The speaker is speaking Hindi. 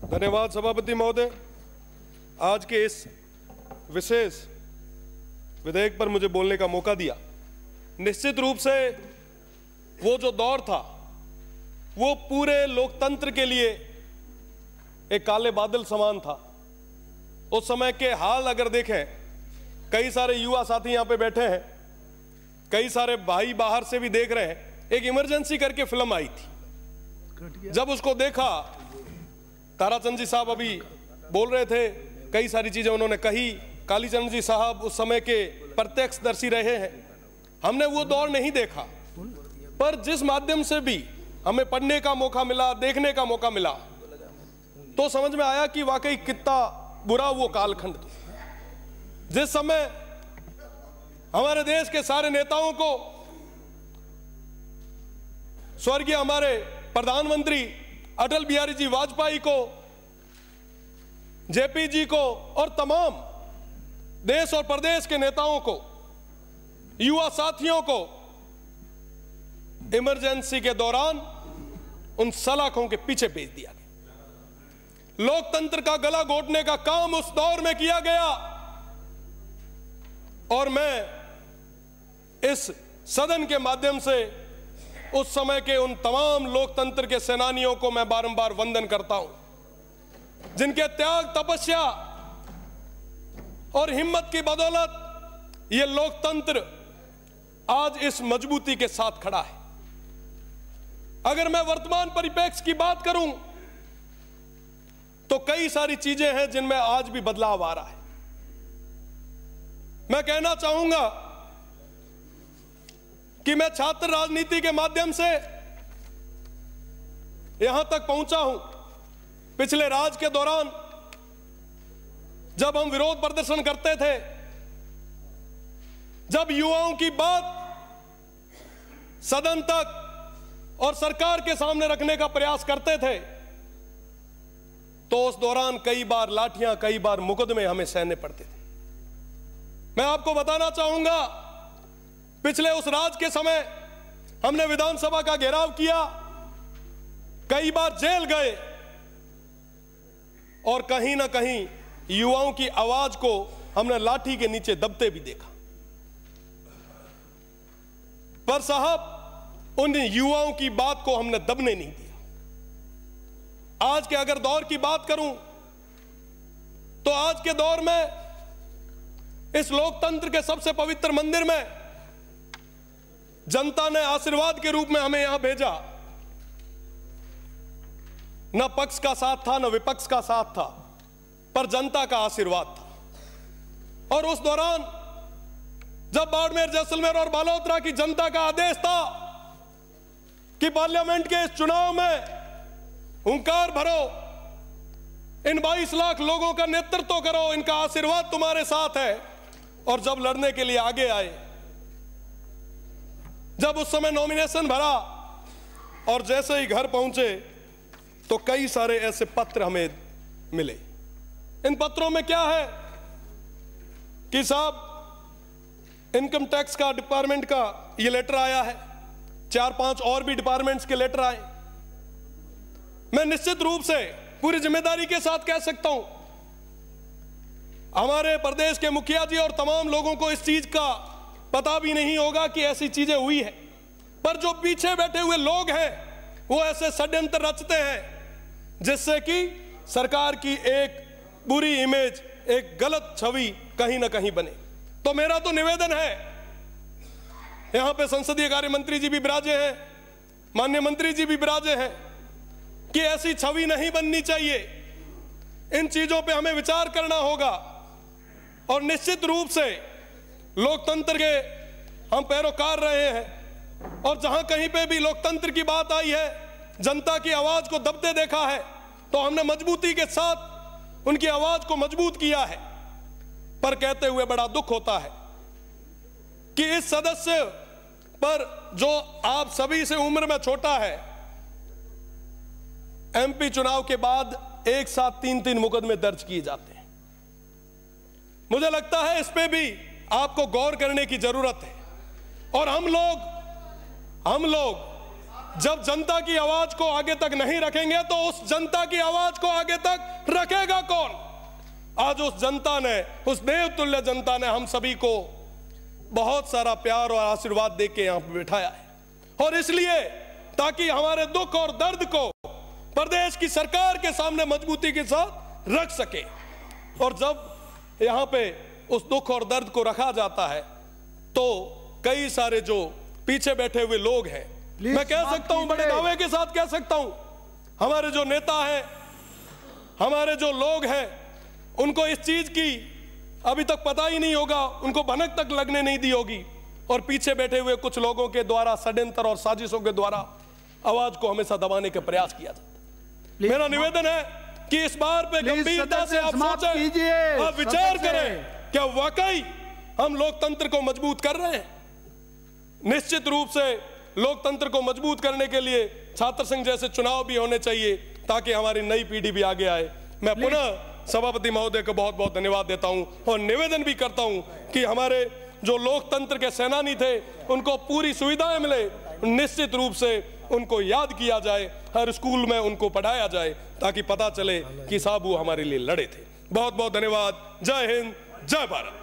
धन्यवाद सभापति महोदय। आज के इस विशेष विधेयक पर मुझे बोलने का मौका दिया। निश्चित रूप से वो जो दौर था वो पूरे लोकतंत्र के लिए एक काले बादल समान था। उस समय के हाल अगर देखें, कई सारे युवा साथी यहां पे बैठे हैं, कई सारे भाई बाहर से भी देख रहे हैं। एक इमरजेंसी करके फिल्म आई थी, जब उसको देखा, ताराचंद जी साहब अभी बोल रहे थे, कई सारी चीजें उन्होंने कही। कालीचरण जी साहब उस समय के प्रत्यक्षदर्शी रहे हैं। हमने वो दौर नहीं देखा, पर जिस माध्यम से भी हमें पढ़ने का मौका मिला, देखने का मौका मिला, तो समझ में आया कि वाकई कितना बुरा वो कालखंड था। जिस समय हमारे देश के सारे नेताओं को, स्वर्गीय हमारे प्रधानमंत्री अटल बिहारी जी वाजपेयी को, जेपी जी को और तमाम देश और प्रदेश के नेताओं को, युवा साथियों को इमरजेंसी के दौरान उन सलाखों के पीछे भेज दिया गया। लोकतंत्र का गला घोटने का काम उस दौर में किया गया। और मैं इस सदन के माध्यम से उस समय के उन तमाम लोकतंत्र के सेनानियों को मैं बारंबार वंदन करता हूं, जिनके त्याग, तपस्या और हिम्मत की बदौलत यह लोकतंत्र आज इस मजबूती के साथ खड़ा है। अगर मैं वर्तमान परिप्रेक्ष्य की बात करूं तो कई सारी चीजें हैं जिनमें आज भी बदलाव आ रहा है। मैं कहना चाहूंगा कि मैं छात्र राजनीति के माध्यम से यहां तक पहुंचा हूं। पिछले राज के दौरान जब हम विरोध प्रदर्शन करते थे, जब युवाओं की बात सदन तक और सरकार के सामने रखने का प्रयास करते थे, तो उस दौरान कई बार लाठियां, कई बार मुकदमे हमें सहने पड़ते थे। मैं आपको बताना चाहूंगा, पिछले उस राज के समय हमने विधानसभा का घेराव किया, कई बार जेल गए और कहीं ना कहीं युवाओं की आवाज को हमने लाठी के नीचे दबते भी देखा। पर साहब, उन युवाओं की बात को हमने दबने नहीं दिया। आज के अगर दौर की बात करूं तो आज के दौर में इस लोकतंत्र के सबसे पवित्र मंदिर में जनता ने आशीर्वाद के रूप में हमें यहां भेजा। न पक्ष का साथ था, न विपक्ष का साथ था, पर जनता का आशीर्वाद था। और उस दौरान जब बाड़मेर, जैसलमेर और बालोतरा की जनता का आदेश था कि पार्लियामेंट के इस चुनाव में हुंकार भरो, इन 22 लाख लोगों का नेतृत्व करो, इनका आशीर्वाद तुम्हारे साथ है, और जब लड़ने के लिए आगे आए, जब उस समय नॉमिनेशन भरा और जैसे ही घर पहुंचे तो कई सारे ऐसे पत्र हमें मिले। इन पत्रों में क्या है कि साहब, इनकम टैक्स का डिपार्टमेंट का ये लेटर आया है, 4-5 और भी डिपार्टमेंट्स के लेटर आए। मैं निश्चित रूप से पूरी जिम्मेदारी के साथ कह सकता हूं, हमारे प्रदेश के मुखिया जी और तमाम लोगों को इस चीज का पता भी नहीं होगा कि ऐसी चीजें हुई है। पर जो पीछे बैठे हुए लोग हैं वो ऐसे षड्यंत्र रचते हैं जिससे कि सरकार की एक बुरी इमेज, एक गलत छवि कहीं ना कहीं बने। तो मेरा तो निवेदन है, यहां पे संसदीय कार्य मंत्री जी भी विराजे हैं, माननीय मंत्री जी भी विराजे हैं, कि ऐसी छवि नहीं बननी चाहिए। इन चीजों पे हमें विचार करना होगा। और निश्चित रूप से लोकतंत्र के हम पैरोकार रहे हैं, और जहां कहीं पे भी लोकतंत्र की बात आई है, जनता की आवाज को दबते देखा है, तो हमने मजबूती के साथ उनकी आवाज को मजबूत किया है। पर कहते हुए बड़ा दुख होता है कि इस सदस्य पर, जो आप सभी से उम्र में छोटा है, एमपी चुनाव के बाद एक साथ 3-3 मुकदमे दर्ज किए जाते हैं। मुझे लगता है इस पे भी आपको गौर करने की जरूरत है। और हम लोग जब जनता की आवाज को आगे तक नहीं रखेंगे तो उस जनता की आवाज को आगे तक रखेगा कौन? आज उस जनता ने, उस देवतुल्य जनता ने हम सभी को बहुत सारा प्यार और आशीर्वाद देके यहां पर बिठाया है, और इसलिए ताकि हमारे दुख और दर्द को प्रदेश की सरकार के सामने मजबूती के साथ रख सके। और जब यहां पे उस दुख और दर्द को रखा जाता है तो कई सारे जो पीछे बैठे हुए लोग हैं, मैं कह सकता हूं, बड़े दावे के साथ कह सकता हूं, हमारे जो नेता हैं, हमारे जो लोग हैं, उनको इस चीज की अभी तक पता ही नहीं होगा, उनको भनक तक लगने नहीं दी होगी, और पीछे बैठे हुए कुछ लोगों के द्वारा षड्यंत्र और साजिशों के द्वारा आवाज को हमें दबाने का प्रयास किया जाता है। मेरा निवेदन है कि इस बार पे गंभीरता से आप सोचें, आप विचार करें, क्या वाकई हम लोकतंत्र को मजबूत कर रहे हैं? निश्चित रूप से लोकतंत्र को मजबूत करने के लिए छात्र संघ जैसे चुनाव भी होने चाहिए ताकि हमारी नई पीढ़ी भी आगे आए। मैं पुनः सभापति महोदय को बहुत बहुत धन्यवाद देता हूं और निवेदन भी करता हूं कि हमारे जो लोकतंत्र के सेनानी थे उनको पूरी सुविधाएं मिले, निश्चित रूप से उनको याद किया जाए, हर स्कूल में उनको पढ़ाया जाए ताकि पता चले कि साहब वो हमारे लिए लड़े थे। बहुत बहुत धन्यवाद। जय हिंद, जय भारत।